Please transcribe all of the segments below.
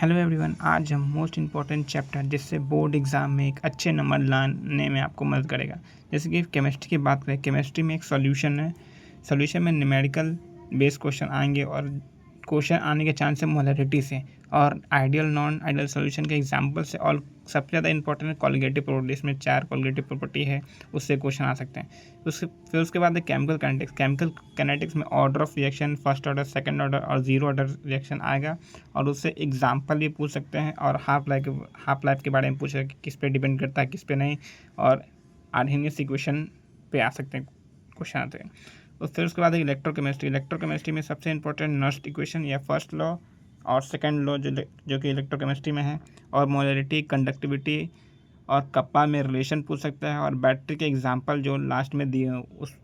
Hello everyone, आज हम most important chapter जिससे बोर्ड एग्ज़ाम में एक अच्छे नंबर लाने में आपको मदद करेगा। जैसे कि केमिस्ट्री की बात करें, केमिस्ट्री में एक सॉल्यूशन है। सॉल्यूशन में न्यूमेरिकल बेस्ड क्वेश्चन आएंगे और क्वेश्चन आने के चांस है मोलैरिटी से और आइडियल नॉन आइडियल सॉल्यूशन के एग्जांपल से। और सबसे ज़्यादा इंपॉर्टेंट है कोलिगेटिव प्रॉपर्टी, इसमें 4 कोलिगेटिव प्रॉपर्टी है, उससे क्वेश्चन आ सकते हैं। फिर उसके बाद है केमिकल काइनेटिक्स। केमिकल काइनेटिक्स में order of reaction, first order, second order और जीरो ऑर्डर रिएक्शन आएगा और उससे एग्जाम्पल भी पूछ सकते हैं। और हाफ लाइफ के बारे में पूछेगा कि किस पे डिपेंड करता है, किस पे नहीं। और आर्हेनियस इक्वेशन पे आ सकते हैं, क्वेश्चन आते हैं। और फिर उसके बाद इलेक्ट्रोकेमिस्ट्री। इलेक्ट्रोकेमिस्ट्री में सबसे इंपॉर्टेंट नर्स्ट इक्वेशन या फर्स्ट लॉ और सेकंड लॉ जो कि इलेक्ट्रोकेमिस्ट्री में है। और मोलैरिटी, कंडक्टिविटी और कप्पा में रिलेशन पूछ सकता है। और बैटरी के एग्जांपल जो लास्ट में दिए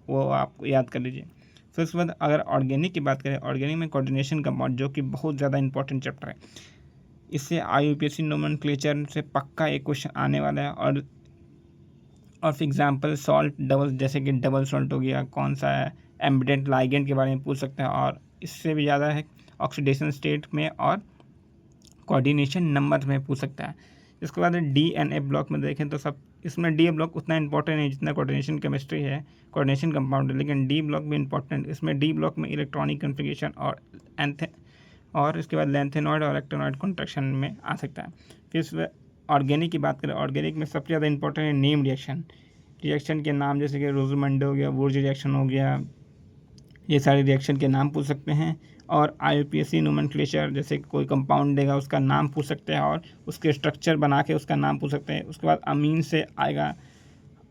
वो आप याद कर लीजिए। फिर उसके बाद अगर ऑर्गेनिक की बात करें, ऑर्गेनिक में कोऑर्डिनेशन कंपाउंड जो कि बहुत ज़्यादा इंपॉर्टेंट चैप्टर है, इससे IUPAC नोमेनक्लेचर से पक्का एक क्वेश्चन आने वाला है। और फॉर एग्जांपल सॉल्ट डबल, जैसे कि डबल सॉल्ट हो गया, कौन सा है, एम्बिडेंट लाइगेंड के बारे में पूछ सकते हैं। और इससे भी ज़्यादा है ऑक्सीडेशन स्टेट में और कोऑर्डिनेशन नंबर में पूछ सकता है। इसके बाद DNA ब्लॉक में देखें तो सब इसमें डी ब्लॉक उतना इंपॉर्टेंट है जितना कोऑर्डिनेशन केमिस्ट्री है, कोऑर्डिनेशन कंपाउंड है, लेकिन डी ब्लॉक भी इंपॉर्टेंट। इसमें डी ब्लॉक में इलेक्ट्रॉनिक कन्फिगरेशन और इसके बाद लेंथेनॉइड और एक्टिनॉइड कॉन्ट्रैक्शन में आ सकता है। फिर ऑर्गेनिक की बात करें, ऑर्गेनिक में सबसे ज़्यादा इंपॉर्टेंट है नेम रिएक्शन के नाम, जैसे कि रोजमंडे हो गया, वुर्ज रिएक्शन हो गया, ये सारे रिएक्शन के नाम पूछ सकते हैं। और IUPAC नोमेनक्लेचर, जैसे कोई कंपाउंड देगा उसका नाम पूछ सकते हैं और उसके स्ट्रक्चर बना के उसका नाम पूछ सकते हैं। उसके बाद अमीन से आएगा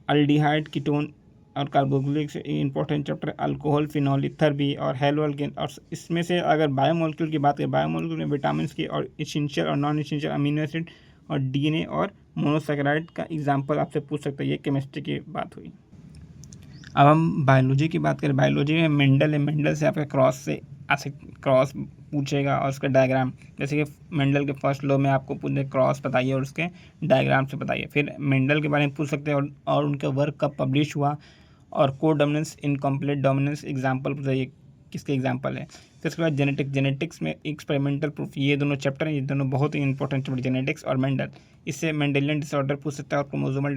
अल्डिहाइड, कीटोन और कार्बोक्सिलिक से important chapter alcohol, phenol, ether भी और हेलो अल्केन। और इसमें से अगर बायोमोलिक्यूल की बात करें, बायोमोलिक्यूल में विटामिन की और इसेंशियल और नॉन इसेंशियल अमीनो एसिड और DNA और मोनोसैकेराइड का एग्जाम्पल आपसे पूछ सकते हैं। ये केमिस्ट्री की बात हुई। अब हम बायोलॉजी की बात करें, बायोलॉजी में मेंडल है, मेंडल से आपका क्रॉस पूछेगा और उसका डायग्राम, जैसे कि मेंडल के फर्स्ट लॉ में आपको पूछे क्रॉस बताइए और उसके डायग्राम से बताइए। फिर मेंडल के बारे में पूछ सकते हैं और उनका वर्क कब पब्लिश हुआ। और को डोमिनेंस, इनकम्प्लीट डोमिनेंस एग्जाम्पल बताइए, किसके एग्जाम्पल है। फिर उसके बाद जेनेटिक्स में एक्सपेरिमेंटल प्रूफ, ये दोनों चैप्टर हैं, ये दोनों बहुत ही इंपॉर्टेंट चैप्टर, जेनेटिक्स और मेंडल। इससे मेंडेलियन डिसऑर्डर पूछ सकता है और क्रोमोसोमल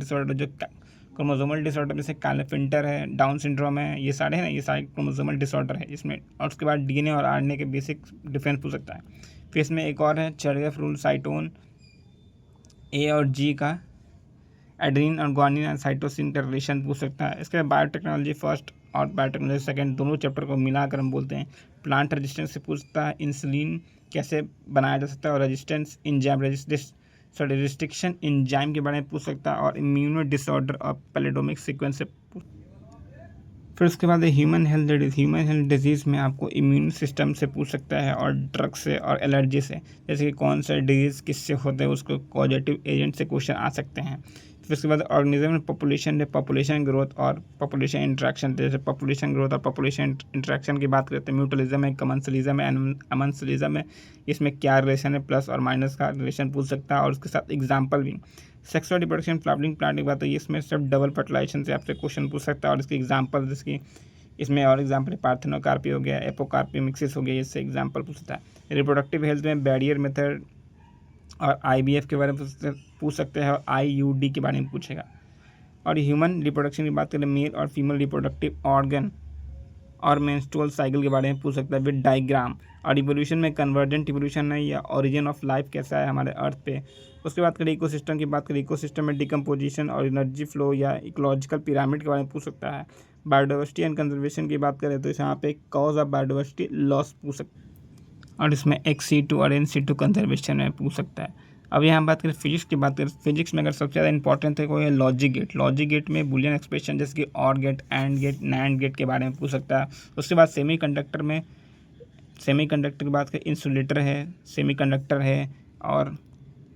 डिसऑर्डर जैसे कालाफिंटर है, डाउन सिंड्रोम है, ये सारे हैं ना, ये सारे क्रोमोसोमल डिसऑर्डर है इसमें। और उसके बाद DNA और RNA के बेसिक डिफरेंस पूछ सकता है। फिर इसमें एक और है चरगेफ रूल, साइटोन A और G का, एड्रीन और ग्वानिन और साइटोसिन का रिलेशन पूछ सकता है। इसके बाद बायोटेक्नोलॉजी फर्स्ट और बायोटेक्नोलॉजी सेकंड, दोनों चैप्टर को मिलाकर हम बोलते हैं। प्लांट रेजिस्टेंस से पूछता है, इंसुलिन कैसे बनाया जा सकता है और रिस्ट्रिक्शन इंजाइम के बारे में पूछ सकता है। और इम्यूनो डिसऑर्डर और पैलिडोमिक सीक्वेंस से फिर उसके बाद ह्यूमन हेल्थ डिजीज़ में आपको इम्यून सिस्टम से पूछ सकता है और ड्रग से और एलर्जी से, जैसे कि कौन सा डिजीज़ किससे होते हैं, उसको कॉजेटिव एजेंट से क्वेश्चन आ सकते हैं। फिर उसके बाद ऑर्गेनिज्म में पॉपुलेशन ग्रोथ और पॉपुलेशन इंट्रैक्शन, जैसे पॉपुलेशन ग्रोथ और पॉपुलेशन इंट्रैक्शन की बात करते हैं। म्यूटलिज्म है, कमेंसलिज्म है, अमंसलिज्म है, इसमें क्या रिलेशन है, प्लस और माइनस का रिलेशन पूछ सकता है और उसके साथ एग्जाम्पल भी। सेक्सुअल रिप्रोडक्शन, फ्लावरिंग प्लांट की बात है, इसमें सिर्फ डबल फर्टिलाइजेशन से आपसे क्वेश्चन पूछ सकता है और इसके एग्जाम्पल, जिसकी इसमें और एग्जाम्पल पार्थेनोकार्पी हो गया, एपोकार्पी मिक्सिस हो गया, इससे एग्जाम्पल पूछता है। रिप्रोडक्टिव हेल्थ में बैरियर मेथड और IVF के बारे में पूछ सकते हैं और IUD के बारे में पूछेगा। और ह्यूमन रिप्रोडक्शन की बात करें, मेल और फीमेल रिप्रोडक्टिव ऑर्गन और मेंस्ट्रुअल साइकिल के बारे में पूछ सकता है विद डायग्राम। और इवोल्यूशन में कन्वर्जेंट इवोल्यूशन है या ओरिजिन ऑफ लाइफ कैसा है हमारे अर्थ पे। उसके बाद करें इकोसिस्टम की बात करें, इकोसिस्टम में डिकम्पोजिशन और एनर्जी फ्लो या इकोलॉजिकल पिरामिड के बारे में पूछ सकता है। बायोडाइवर्सिटी एंड कंजर्वेशन की बात करें तो यहाँ पे कॉज ऑफ बायोडाइवर्सिटी लॉस पूछ सकता है और इसमें XC2 और NC2 कंजर्वेशन में पूछ सकता है। अब यहाँ बात करें फिजिक्स की बात करें, फिजिक्स में अगर सबसे ज़्यादा इंपॉर्टेंट है वो है लॉजिक गेट में बुलियन एक्सप्रेशन, जैसे कि or gate, and gate, NAND gate के बारे में पूछ सकता है। उसके बाद सेमीकंडक्टर की बात करें, इंसुलेटर है और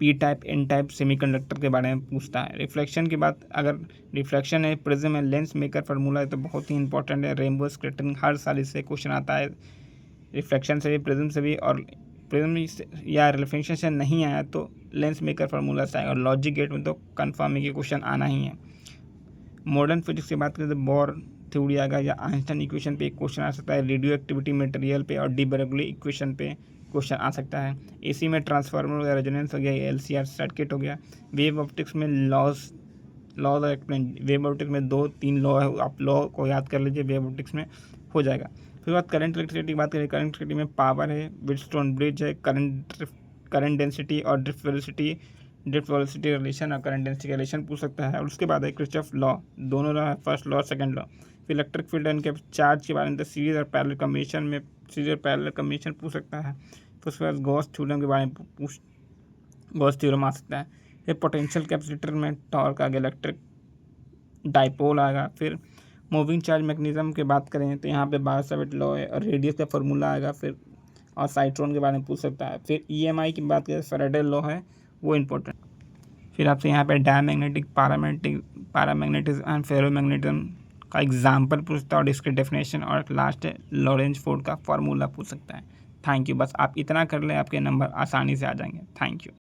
P type N type semiconductor के बारे में पूछता है। रिफ्लेक्शन की बात, अगर रिफ्लेक्शन है, प्रिज्म है, लेंस मेकर फार्मूला है तो बहुत ही इंपॉर्टेंट है। रेनबो स्कैटरिंग, हर साल इससे क्वेश्चन आता है, रिफ्लेक्शन से भी, प्रिज्म से भी। और प्रिज्म या रिफ्लेक्शन से नहीं आया तो लेंस मेकर फार्मूला से आएगा। और लॉजिक गेट में तो कन्फर्म है कि क्वेश्चन आना ही है। मॉडर्न फिजिक्स की बात करें तो बोर थ्योरी आएगा या आइंस्टाइन इक्वेशन पे एक क्वेश्चन आ सकता है। रेडियो एक्टिविटी मटेरियल पे और डी बर्गली इक्वेशन पे क्वेश्चन आ सकता है। एसी में ट्रांसफार्मर हो गया, रेजोनेंस हो गया, एलसीआर सर्किट हो गया। वेव ऑप्टिक्स में लॉज और एक्सप्लेन, वेव ऑप्टिक्स में 2-3 लॉ है, आप लॉ को याद कर लीजिए, वेव ऑप्टिक्स में हो जाएगा। फिर बात करंट इलेक्ट्रिसिटी की बात करें, करंट इलेक्ट्रिसिटी में पावर है, व्हीटस्टोन ब्रिज है, करंट डेंसिटी और ड्रिफ्ट वेलोसिटी रिलेशन और करंट डेंसिटी का रिलेशन पूछ सकता है। और उसके बाद है किरचॉफ लॉ, दोनों लॉ है, फर्स्ट लॉ सेकंड लॉ। फिर इलेक्ट्रिक फील्ड एंड चार्ज के बारे में सीरीज और पैरेलल कम्बिनेशन पूछ सकता है। फिर उसके बाद गॉस थ्योरम के बारे में गॉस थ्योरम आ सकता है। फिर पोटेंशियल कैपेसिटर में टॉर्क आ गया, इलेक्ट्रिक डाइपोल आएगा। फिर मूविंग चार्ज मैकेनिज्म की बात करें तो यहाँ पे बायो-सावर्ट लॉ है और रेडियस का फार्मूला आएगा। फिर और साइट्रॉन के बारे में पूछ सकता है। फिर ईएमआई की बात करें, फैराडे लॉ है, वो इम्पोर्टेंट। फिर आपसे यहाँ पे डायमैग्नेटिक, पैरामैग्नेटिज्म एंड फेरोमैग्नेटिज्म का एग्जाम्पल पूछता है और इसके डेफिनेशन, और लास्ट है लॉरेंज फोर्ड का फार्मूला पूछ सकता है। Thank you. बस आप इतना कर लें, आपके नंबर आसानी से आ जाएंगे। Thank you.